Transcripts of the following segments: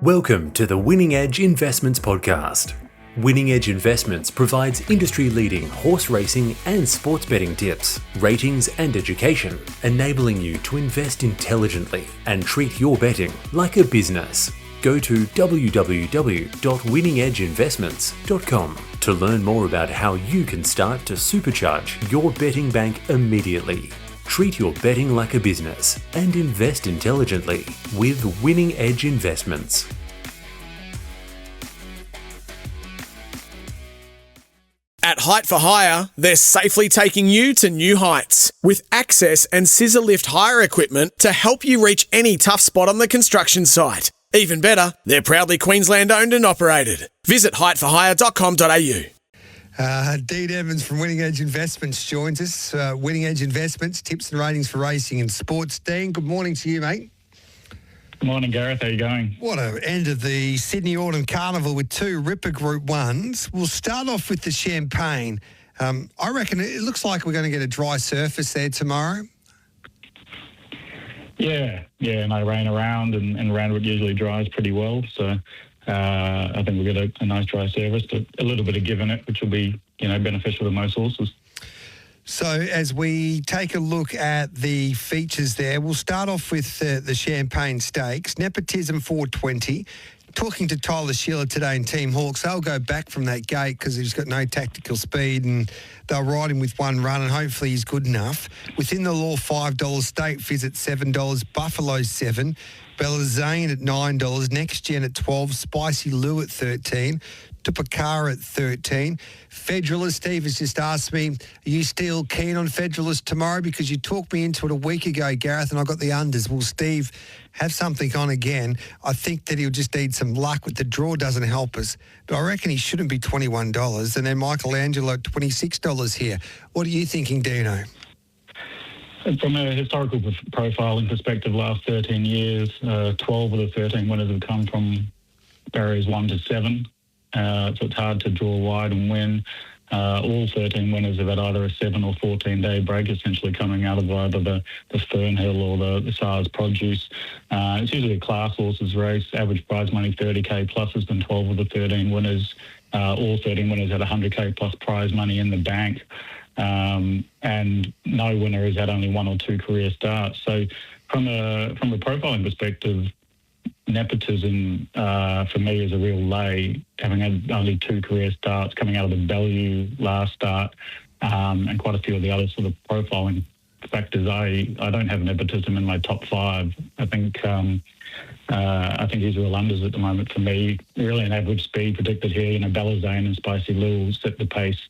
Welcome to the Winning Edge Investments Podcast. Winning Edge Investments provides industry-leading horse racing and sports betting tips, ratings and education, enabling you to invest intelligently and treat your betting like a business. Go to www.winningedgeinvestments.com to learn more about how you can start to supercharge your betting bank immediately. Treat your betting like a business and invest intelligently with Winning Edge Investments. At Height for Hire, they're safely taking you to new heights with access and scissor lift hire equipment to help you reach any tough spot on the construction site. Even better, they're proudly Queensland owned and operated. Visit heightforhire.com.au. Dean Evans from Winning Edge Investments joins us. Winning Edge Investments, tips and ratings for racing and sports. Dean, good morning to you, mate. Good morning, Gareth. How are you going? What an end of the Sydney Autumn Carnival with two Ripper Group 1s. We'll start off with the Champagne. I reckon it looks like we're going to get a dry surface there tomorrow. Yeah, no rain around, and Randwick usually dries pretty well, so I think we'll get a nice dry surface, but a little bit of give in it, which will be, beneficial to most horses. So as we take a look at the features there, we'll start off with the Champagne Stakes. Nepotism 420. Talking to Tyler Schiller today in Team Hawks, they'll go back from that gate because he's got no tactical speed and they'll ride him with one run and hopefully he's good enough. Within the Law, $5. State Fizz at $7. Buffalo, $7. Bella Zane at $9. Next Gen at $12. Spicy Lou at $13. Tupakara at $13. Federalist, Steve has just asked me, are you still keen on Federalist tomorrow? Because you talked me into it a week ago, Gareth, and I got the unders. Will Steve have something on again? I think that he'll just need some luck with the draw doesn't help us. But I reckon he shouldn't be $21. And then Michelangelo at $26 here. What are you thinking, Dino? From a historical profiling perspective, last 13 years, 12 of the 13 winners have come from barriers 1 to 7. So it's hard to draw wide and win. All 13 winners have had either a 7 or 14-day break, essentially coming out of either the Fernhill or the SARS Produce. It's usually a class horses race. Average prize money 30k plus has been 12 of the 13 winners. All 13 winners had 100k plus prize money in the bank. And no winner has had only 1 or 2 career starts. So from a profiling perspective, nepotism for me is a real lay, having had only 2 career starts, coming out of the Bellevue last start, and quite a few of the other sort of profiling factors. I don't have nepotism in my top 5. I think these are all unders at the moment for me. Really an average speed predicted here. Bella Zane and Spicy Lou will set the pace.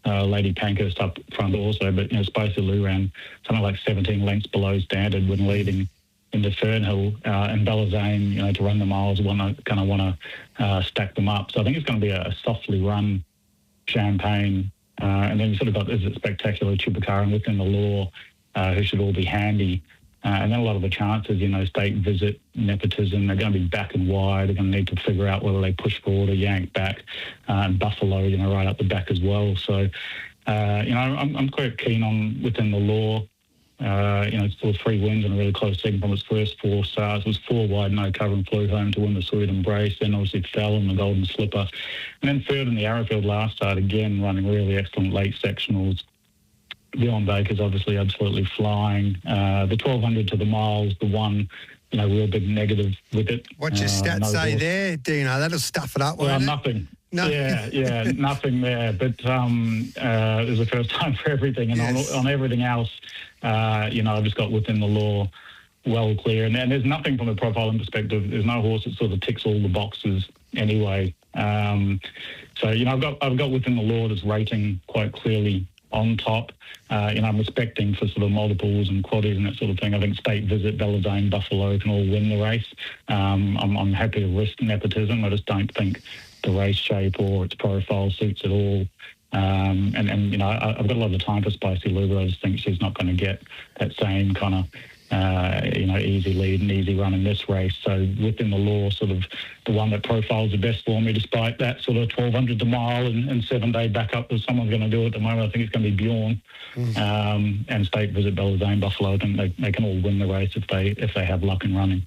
Lady Pankhurst up front also, but Spicy Lou ran something like 17 lengths below standard when leading into Fernhill, and Bella Zane, to run the miles, want to stack them up. So I think it's going to be a softly run Champagne, and then you sort of got, is it Spectacular, Chupacabra, and Within the Law, who should all be handy. And then a lot of the chances, State Visit, Nepotism, they're going to be back and wide. They're going to need to figure out whether they push forward or yank back. And Buffalo, right up the back as well. So, I'm quite keen on Within the Law. It's still 3 wins and a really close second from its first 4 starts. It was 4 wide, no cover, and flew home to win the Sweet Embrace. Then obviously fell in the Golden Slipper. And then third in the Arrowfield last start, again, running really excellent late sectionals. Dion Baker's obviously absolutely flying. The 1200 to the miles, the one, real big negative with it. What's your stats say there, Dino? That'll stuff it up, won't it? Nothing. No. Yeah, nothing there. But there's a first time for everything. And yes. on everything else, I've just got Within the Law well clear. And there's nothing from a profiling perspective. There's no horse that sort of ticks all the boxes anyway. So, I've got Within the Law that's rating quite clearly on top. I'm respecting for sort of multiples and quaddies and that sort of thing. I think State Visit, Bella Zane, Buffalo can all win the race. I'm happy to risk nepotism. I just don't think the race shape or its profile suits it all. I've got a lot of time for Spicy Lou, but I just think she's not going to get that same kind of easy lead and easy run in this race. So Within the Law, sort of the one that profiles the best for me, despite that sort of 1200 to mile and 7-day backup that someone's going to do at the moment. I think it's going to be Bjorn. And State Visit, Bella Zane, Buffalo. I think they can all win the race if they have luck in running.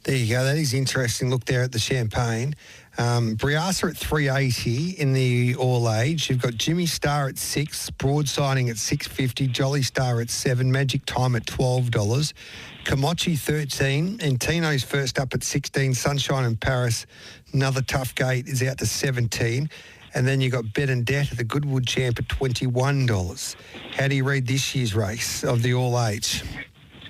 There you go. That is interesting. Look there at the Champagne. Briasa at 380 in the All Age. You've got Jimmy Star at 6, Broadsiding at 650, Jolly Star at 7, Magic Time at $12, Kamachi 13, and Tino's first up at 16, Sunshine and Paris. Another tough gate is out to 17. And then you've got Bet and Debt at the Goodwood Champ at $21. How do you read this year's race of the All Age?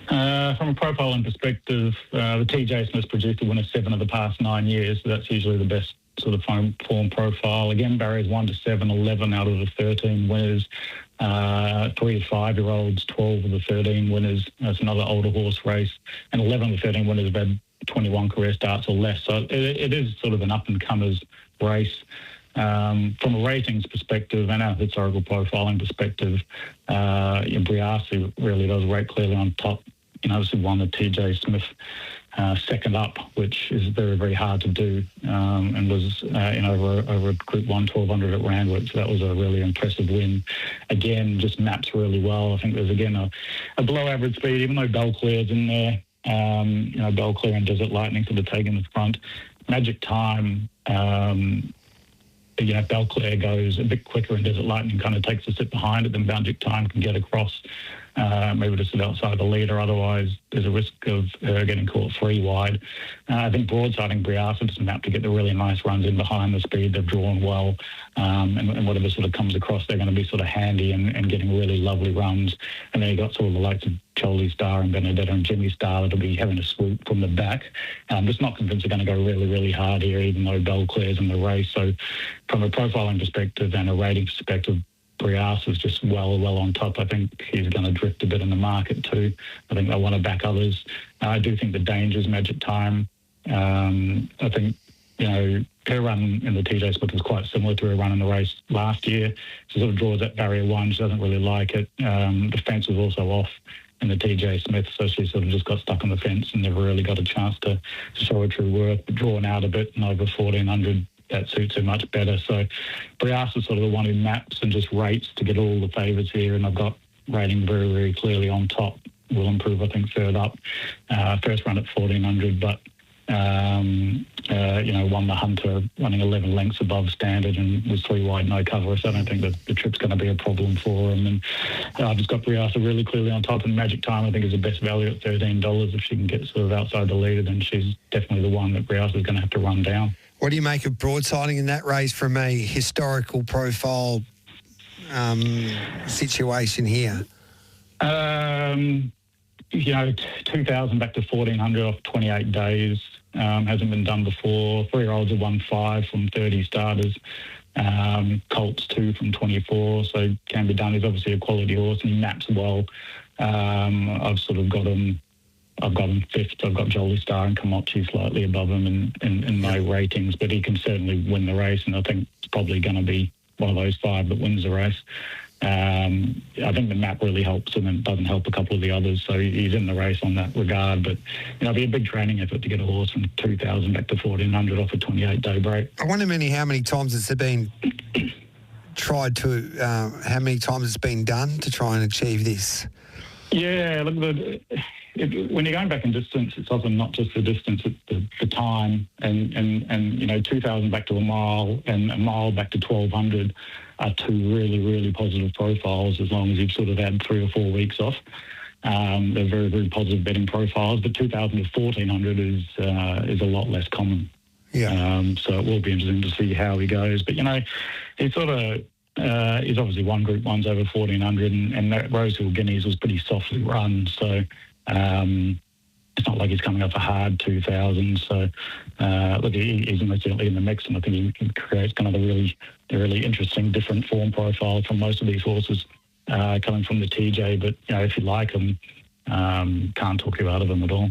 From a profiling perspective, the TJ Smith's produced a winner 7 of the past 9 years, so that's usually the best sort of form profile. Again, barriers 1 to 7, 11 out of the 13 winners. 3 to 5-year-olds, 12 of the 13 winners. That's another older horse race. And 11 of the 13 winners have had 21 career starts or less. So it is sort of an up-and-comers race. From a ratings perspective and a historical profiling perspective, Briasi really does rate clearly on top. Obviously won the TJ Smith second up, which is very, very hard to do, and was over a Group 1 1200 at Randwick. So that was a really impressive win. Again, just maps really well. I think there's, again, a below average speed, even though Belclair's in there. Belclair and Desert Lightning sort of taking the front. Magic Time, Belclair goes a bit quicker and Desert Lightning kind of takes a sit behind it, then Magic Time can get across, maybe just sit outside the leader. Otherwise, there's a risk of her getting caught 3 wide. I think Broadsiding Briasa just mapped to get the really nice runs in behind the speed. They've drawn well, and whatever sort of comes across, they're going to be sort of handy and getting really lovely runs. And then you got sort of the likes of Jolly Star and Benedetta and Jimmy Star that'll be having a swoop from the back. I'm just not convinced they're going to go really, really hard here, even though Belclair's in the race. So from a profiling perspective and a rating perspective, Brias is just well on top. I think he's going to drift a bit in the market too. I think they want to back others. I do think the Danger's Magic Time. I think, her run in the TJ Smith was quite similar to her run in the race last year. She sort of draws that barrier 1. She doesn't really like it. The fence was also off in the TJ Smith, so she sort of just got stuck on the fence and never really got a chance to show her true worth, but drawn out a bit and over 1400. That suits her much better. So Brias is sort of the one who maps and just rates to get all the favourites here, and I've got rating very, very clearly on top. Will improve, I think, third up. First run at 1400, but won the Hunter running 11 lengths above standard and was 3 wide, no cover. So I don't think that the trip's going to be a problem for him. And I've just got Briasa really clearly on top, and Magic Time I think is the best value at $13. If she can get sort of outside the leader, then she's definitely the one that Briasa is going to have to run down. What do you make of Broadsiding in that race from a historical profile situation here? 2,000 back to 1,400 off 28 days. Hasn't been done before. 3-year-olds have won 5 from 30 starters. Colts 2 from 24, so can be done. He's obviously a quality horse and he maps well. I've got him 5th. I've got Jolly Star and Kamachi slightly above him in my ratings, but he can certainly win the race, and I think it's probably going to be one of those 5 that wins the race. I think the map really helps him and doesn't help a couple of the others, so he's in the race on that regard. But it'll be a big training effort to get a horse from 2,000 back to 1,400 off a 28-day break. I wonder how many times it's been tried to, how many times it's been done to try and achieve this. Yeah, look, when you're going back in distance, it's often not just the distance, it's the time. And 2,000 back to a mile and a mile back to 1,200 are 2 really, really positive profiles as long as you've sort of had 3 or 4 weeks off. They're very, very positive betting profiles, but 2,000 to 1,400 is a lot less common. Yeah. So it will be interesting to see how he goes. But, he's sort of... he's obviously won Group 1s over 1,400, and that Rosehill Guineas was pretty softly run, so it's not like he's coming off a hard 2,000. So, he's most certainly in the mix, and I think he creates kind of a really interesting different form profile from most of these horses coming from the TJ. But, if you like them, can't talk you out of them at all.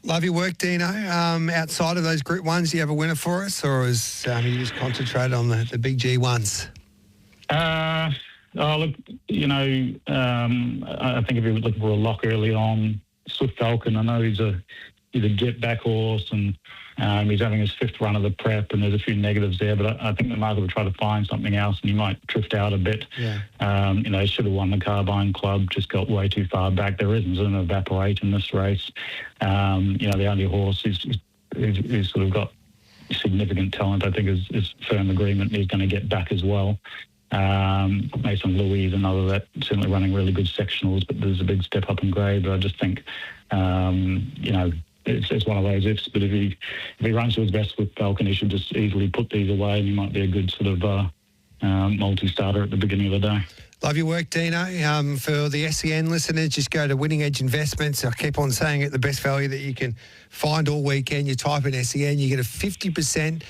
Love your work, Dino. Outside of those Group 1s, do you have a winner for us, or is you just concentrated on the big G1s? I think if you were looking for a lock early on, Swift Falcon, I know he's he's a get-back horse, and he's having his 5th run of the prep, and there's a few negatives there, but I think the market will try to find something else, and he might drift out a bit. Yeah. He should have won the Carbine Club, just got way too far back. There isn't an evaporate in this race. The only horse who's sort of got significant talent, I think, is Firm Agreement, and he's going to get back as well. Mason Louis is another that certainly running really good sectionals, but there's a big step up in grade. But I just think, it's one of those ifs. But if he runs to his best with Falcon, he should just easily put these away, and he might be a good sort of multi-starter at the beginning of the day. Love your work, Dino. For the SEN listeners, just go to Winning Edge Investments. I keep on saying it, the best value that you can find all weekend. You type in SEN, you get a 50%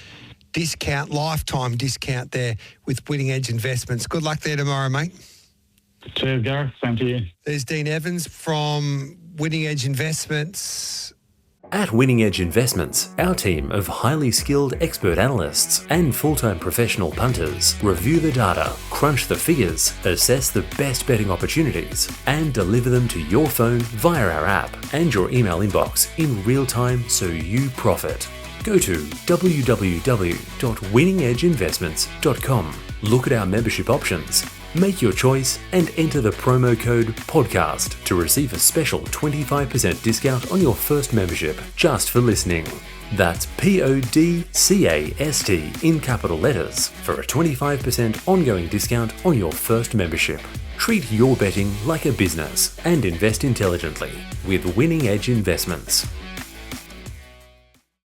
discount, lifetime discount there with Winning Edge Investments. Good luck there tomorrow, mate. Cheers, Gareth. Same to you. There's Dean Evans from Winning Edge Investments. At Winning Edge Investments, our team of highly skilled expert analysts and full-time professional punters review the data, crunch the figures, assess the best betting opportunities, and deliver them to your phone via our app and your email inbox in real time so you profit. Go to www.winningedgeinvestments.com. Look at our membership options, make your choice, and enter the promo code PODCAST to receive a special 25% discount on your first membership just for listening. That's PODCAST in capital letters for a 25% ongoing discount on your first membership. Treat your betting like a business and invest intelligently with Winning Edge Investments.